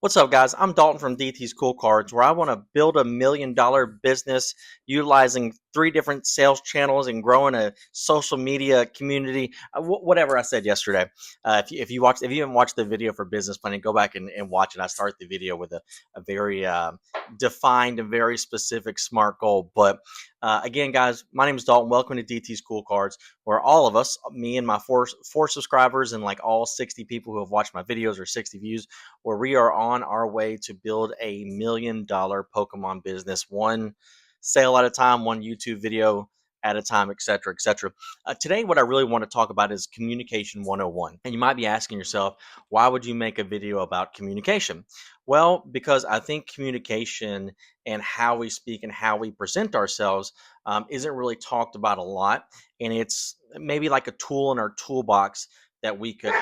What's up, guys? I'm Dalton from DT's Cool Cards, where I want to build $1 million business utilizing three different sales channels and growing a social media community. Whatever I said yesterday. If you haven't watched the video for business planning, go back and watch it. I start the video with a very defined and very specific SMART goal. But again, guys, my name is Dalton. Welcome to DT's Cool Cards, where all of us, me and my four subscribers, and like all 60 people who have watched my videos or 60 views, where we are on our way to build $1 million Pokemon business, one sale at a time, one YouTube video at a time, etc., etc. Today, what I really want to talk about is communication 101. And you might be asking yourself, why would you make a video about communication? Well, because I think communication and how we speak and how we present ourselves isn't really talked about a lot. And it's maybe like a tool in our toolbox that we could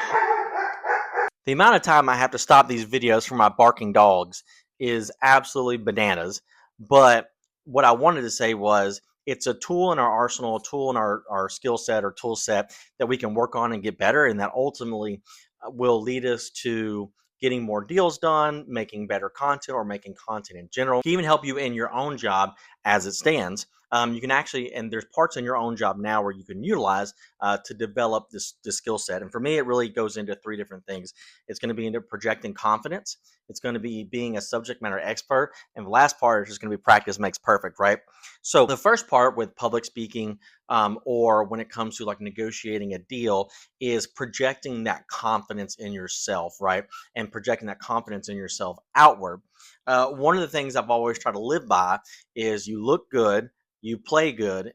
the amount of time I have to stop these videos for my barking dogs is absolutely bananas. But what I wanted to say was it's a tool in our arsenal, a tool in our skill set or tool set that we can work on and get better. And that ultimately will lead us to getting more deals done, making better content, or making content in general. It can even help you in your own job as it stands. You can actually, and there's parts in your own job now where you can utilize to develop this skill set. And for me, it really goes into three different things. It's going to be into projecting confidence. It's going to be being a subject matter expert. And the last part is just going to be practice makes perfect, right? So the first part with public speaking or when it comes to like negotiating a deal is projecting that confidence in yourself, right? And projecting that confidence in yourself outward. One of the things I've always tried to live by is you look good, you play good,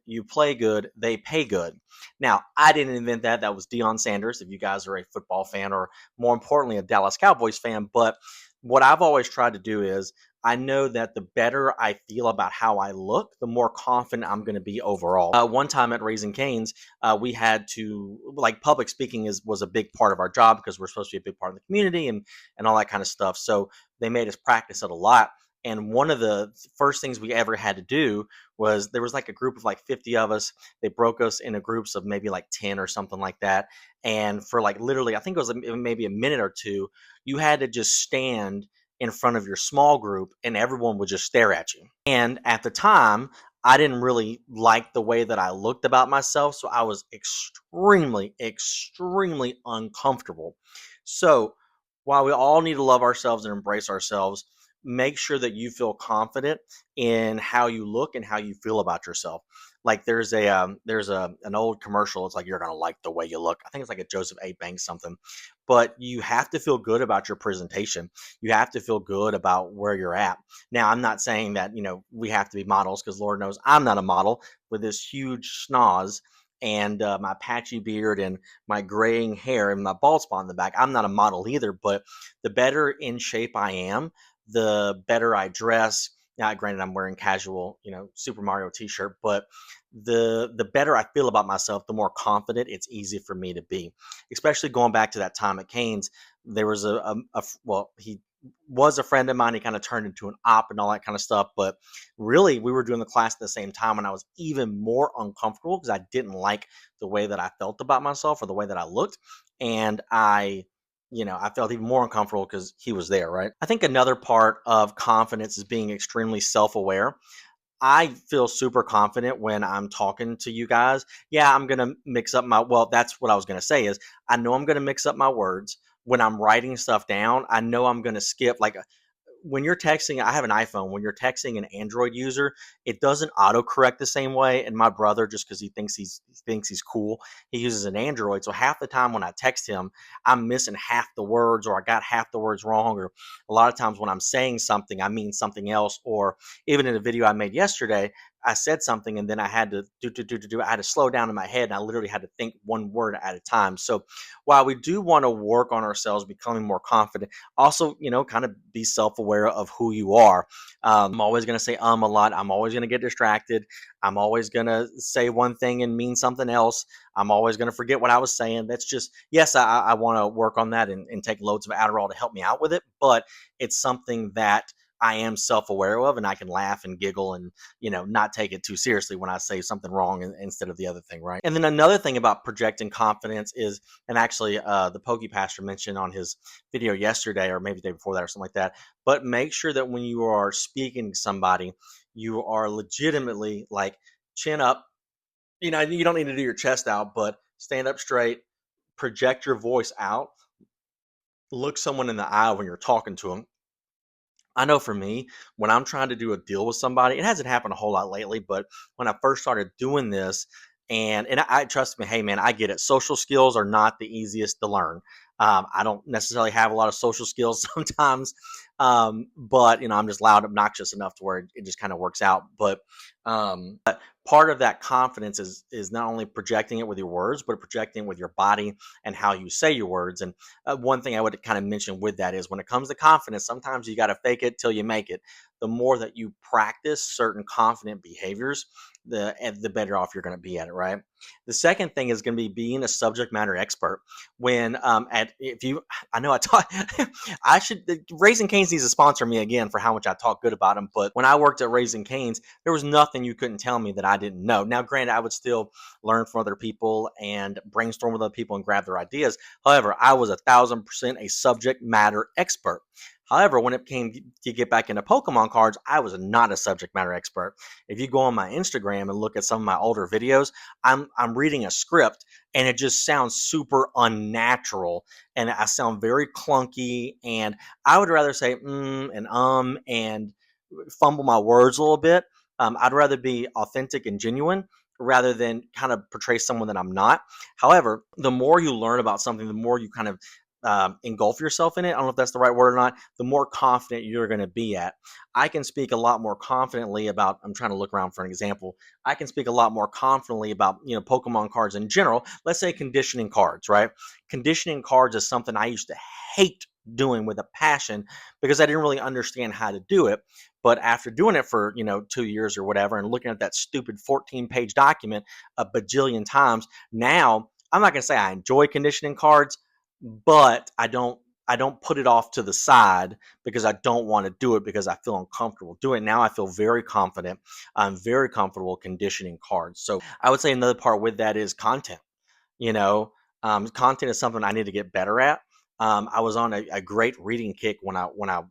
they pay good. Now, I didn't invent that. That was Deion Sanders, if you guys are a football fan or more importantly, a Dallas Cowboys fan. But what I've always tried to do is I know that the better I feel about how I look, the more confident I'm going to be overall. One time at Raising Cane's, we had to, like, public speaking was a big part of our job because we're supposed to be a big part of the community and all that kind of stuff. So they made us practice it a lot. And one of the first things we ever had to do was there was like a group of like 50 of us. They broke us into groups of maybe like 10 or something like that. And for like literally, I think it was maybe a minute or two, you had to just stand in front of your small group and everyone would just stare at you. And at the time, I didn't really like the way that I looked about myself. So I was extremely, extremely uncomfortable. So while we all need to love ourselves and embrace ourselves, make sure that you feel confident in how you look and how you feel about yourself. Like there's an old commercial. It's like you're gonna like the way you look. I think it's like a Joseph A. Banks something. But you have to feel good about your presentation. You have to feel good about where you're at. Now, I'm not saying that we have to be models because Lord knows I'm not a model with this huge schnoz and my patchy beard and my graying hair and my bald spot in the back. I'm not a model either. But the better in shape I am, the better I dress. Now, granted, I'm wearing casual, Super Mario T-shirt, but the better I feel about myself, the more confident it's easy for me to be. Especially going back to that time at Canes, there was well, he was a friend of mine. He kind of turned into an op and all that kind of stuff. But really, we were doing the class at the same time, and I was even more uncomfortable because I didn't like the way that I felt about myself or the way that I looked, and I felt even more uncomfortable because he was there, right? I think another part of confidence is being extremely self aware. I feel super confident when I'm talking to you guys. Yeah, I'm going to mix up well, that's what I was going to say is I know I'm going to mix up my words. When I'm writing stuff down, I know I'm going to skip like when you're texting, I have an iPhone. When you're texting an Android user, it doesn't autocorrect the same way. And my brother, just because he thinks he's cool, he uses an Android. So half the time when I text him, I'm missing half the words, or I got half the words wrong. Or a lot of times when I'm saying something, I mean something else. Or even in a video I made yesterday, I said something and then I had to do. I had to slow down in my head, and I literally had to think one word at a time. So while we do want to work on ourselves, becoming more confident, also, kind of be self-aware of who you are. I'm always going to say a lot. I'm always going to get distracted. I'm always going to say one thing and mean something else. I'm always going to forget what I was saying. That's just, yes, I want to work on that and take loads of Adderall to help me out with it. But it's something that I am self-aware of, and I can laugh and giggle and, not take it too seriously when I say something wrong instead of the other thing, right? And then another thing about projecting confidence is, and actually, the Pokey Pastor mentioned on his video yesterday, or maybe the day before that, or something like that. But make sure that when you are speaking to somebody, you are legitimately like chin up. You don't need to do your chest out, but stand up straight, project your voice out, look someone in the eye when you're talking to them. I know for me, when I'm trying to do a deal with somebody, it hasn't happened a whole lot lately, but when I first started doing this, and I trust me, hey man, I get it. Social skills are not the easiest to learn. I don't necessarily have a lot of social skills sometimes, but I'm just loud, obnoxious enough to where it just kind of works out. But part of that confidence is not only projecting it with your words, but projecting it with your body and how you say your words. And one thing I would kind of mention with that is when it comes to confidence, sometimes you got to fake it till you make it. The more that you practice certain confident behaviors, the better off you're going to be at it, right? The second thing is going to be being a subject matter expert. When at if you, I know I talk, I should Raising Cane's needs to sponsor me again for how much I talk good about them. But when I worked at Raising Cane's, there was nothing you couldn't tell me that I didn't know. Now, granted, I would still learn from other people and brainstorm with other people and grab their ideas. However, I was 1,000% a subject matter expert. However, when it came to get back into Pokemon cards, I was not a subject matter expert. If you go on my Instagram and look at some of my older videos, I'm reading a script and it just sounds super unnatural and I sound very clunky. And I would rather say and fumble my words a little bit. I'd rather be authentic and genuine rather than kind of portray someone that I'm not. However, the more you learn about something, the more you kind of engulf yourself in it. I don't know if that's the right word or not. The more confident you're going to be at. I can speak a lot more confidently about. I'm trying to look around for an example. I can speak a lot more confidently about Pokemon cards in general. Let's say conditioning cards, right? Conditioning cards is something I used to hate doing with a passion because I didn't really understand how to do it. But after doing it for 2 years or whatever, and looking at that stupid 14-page document a bajillion times, now I'm not going to say I enjoy conditioning cards, but I don't put it off to the side because I don't want to do it because I feel uncomfortable doing it. Now I feel very confident. I'm very comfortable conditioning cards. So I would say another part with that is content. You know, Content is something I need to get better at. I was on a great reading kick when I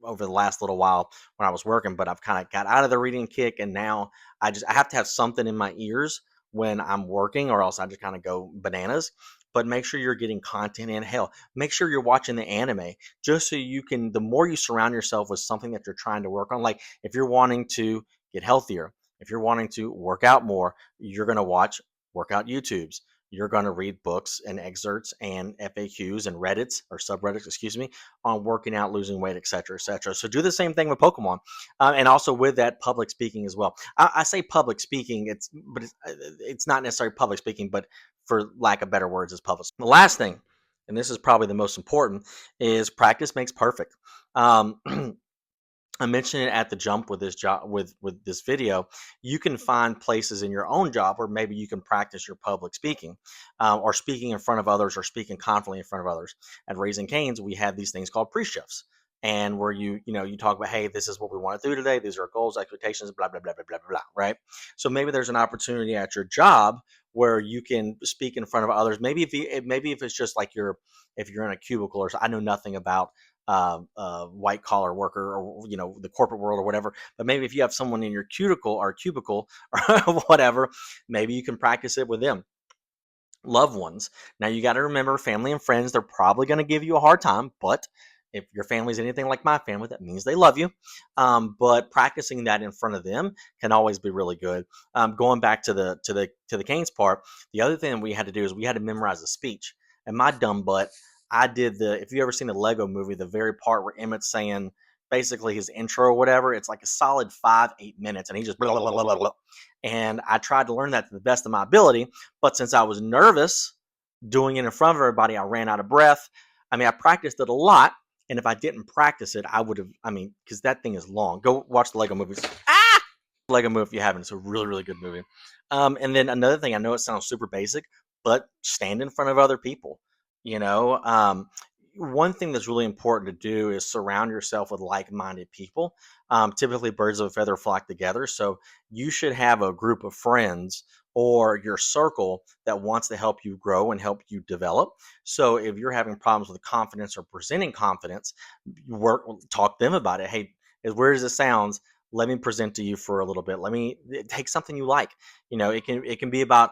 over the last little while when I was working, but I've kind of got out of the reading kick, and now I have to have something in my ears when I'm working, or else I just kind of go bananas. But make sure you're getting content in. Hell, make sure you're watching the anime just so you can. The more you surround yourself with something that you're trying to work on, like if you're wanting to get healthier, if you're wanting to work out more, you're gonna watch workout YouTubes. You're going to read books and excerpts and FAQs and Reddits or subreddits, excuse me, on working out, losing weight, etc., etc. So do the same thing with Pokemon, and also with that public speaking as well. I say public speaking, it's not necessarily public speaking, but for lack of better words, is public. The last thing, and this is probably the most important, is practice makes perfect. Um, I mentioned it at the jump with this job with this video. You can find places in your own job where maybe you can practice your public speaking, or speaking in front of others, or speaking confidently in front of others. At Raising Cane's, we have these things called pre-shifts, and where you talk about, hey, this is what we want to do today. These are our goals, expectations, blah blah blah blah blah blah. Right. So maybe there's an opportunity at your job where you can speak in front of others. Maybe if it's just like if you're in a cubicle, or I know nothing about white collar worker, or the corporate world or whatever. But maybe if you have someone in your cubicle or whatever, maybe you can practice it with them. Loved ones. Now you got to remember, family and friends, they're probably going to give you a hard time, but if your family's anything like my family, that means they love you. But practicing that in front of them can always be really good. Going back to the Canes part, the other thing we had to do is we had to memorize a speech. And my dumb butt, I did if you ever seen the Lego movie, the very part where Emmett's saying basically his intro or whatever, it's like a solid 5-8 minutes, and he just blah, blah, blah, blah, blah. And I tried to learn that to the best of my ability, but since I was nervous doing it in front of everybody, I ran out of breath. I practiced it a lot, and if I didn't practice it, I would have. Because that thing is long. Go watch the Lego movies. Lego movie if you haven't. It's a really, really good movie. And then another thing, I know it sounds super basic, but stand in front of other people. You know, um, one thing that's really important to do is surround yourself with like-minded people. Typically, birds of a feather flock together. So you should have a group of friends or your circle that wants to help you grow and help you develop. So if you're having problems with confidence or presenting confidence, talk to them about it. Hey, as weird as it sounds, let me present to you for a little bit. Let me take something you like. It can be about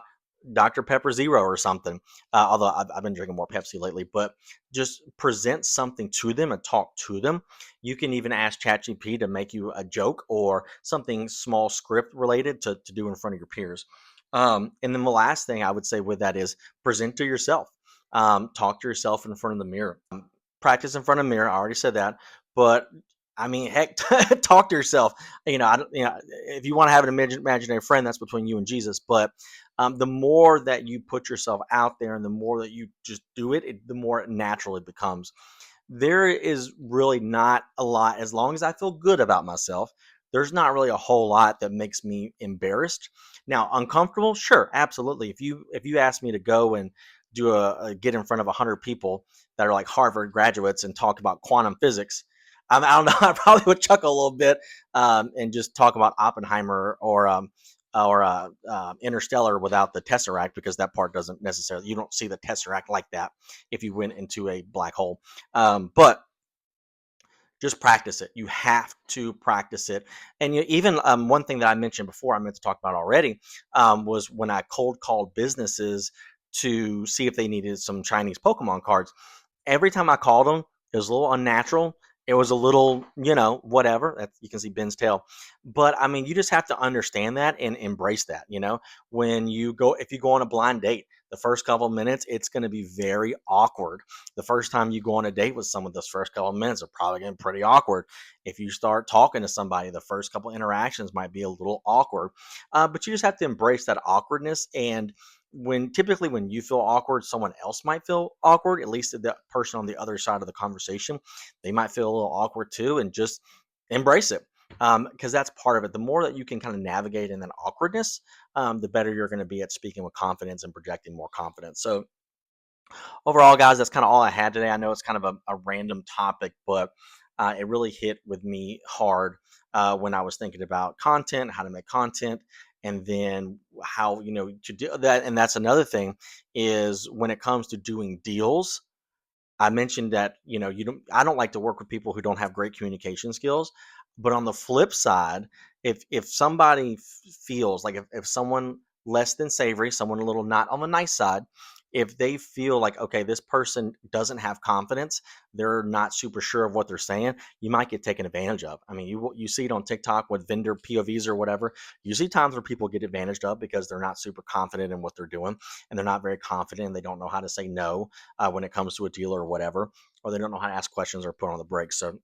Dr. Pepper Zero or something. Although I've been drinking more Pepsi lately, but just present something to them and talk to them. You can even ask ChatGPT to make you a joke or something small script related to do in front of your peers. And then the last thing I would say with that is present to yourself. Talk to yourself in front of the mirror. Practice in front of the mirror. I already said that, but I mean, heck, talk to yourself. If you want to have an imaginary friend, that's between you and Jesus. But the more that you put yourself out there and the more that you just do it, the more natural it becomes. There is really not a lot, as long as I feel good about myself, there's not really a whole lot that makes me embarrassed. Now, uncomfortable, sure, absolutely. If you ask me to go and do a get in front of 100 people that are like Harvard graduates and talk about quantum physics, I don't know, I probably would chuckle a little bit, and just talk about Oppenheimer or Interstellar without the Tesseract, because that part doesn't necessarily, you don't see the Tesseract like that if you went into a black hole. But just practice it. You have to practice it. And even one thing that I mentioned before, I meant to talk about already, was when I cold called businesses to see if they needed some Chinese Pokemon cards. Every time I called them, it was a little unnatural. It was a little, whatever. You can see Ben's tail. But I mean, you just have to understand that and embrace that. If you go on a blind date, the first couple of minutes, it's going to be very awkward. The first time you go on a date with someone, those first couple of minutes are probably going to be pretty awkward. If you start talking to somebody, the first couple of interactions might be a little awkward. But you just have to embrace that awkwardness. And typically when you feel awkward, someone else might feel awkward, at least the person on the other side of the conversation, they might feel a little awkward too, and just embrace it. Because that's part of it. The more that you can kind of navigate in that awkwardness, the better you're going to be at speaking with confidence and projecting more confidence. So overall, guys, that's kind of all I had today. I know it's kind of a random topic, but it really hit with me hard when I was thinking about content, how to make content, and then how to do that. And that's another thing, is when it comes to doing deals, I mentioned that, I don't like to work with people who don't have great communication skills. But on the flip side, if somebody feels like, if someone less than savory, someone a little not on the nice side, if they feel like, okay, this person doesn't have confidence, they're not super sure of what they're saying, you might get taken advantage of. I mean, you see it on TikTok with vendor POVs or whatever. You see times where people get advantaged of because they're not super confident in what they're doing, and they're not very confident, and they don't know how to say no when it comes to a deal or whatever, or they don't know how to ask questions or put on the brakes. So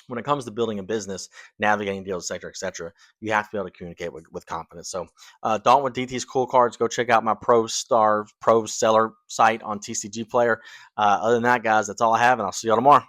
when it comes to building a business, navigating deals, et cetera, you have to be able to communicate with confidence. So, Dalton with DT's Cool Cards, go check out my Pro Seller site on TCG Player. Other than that, guys, that's all I have, and I'll see y'all tomorrow.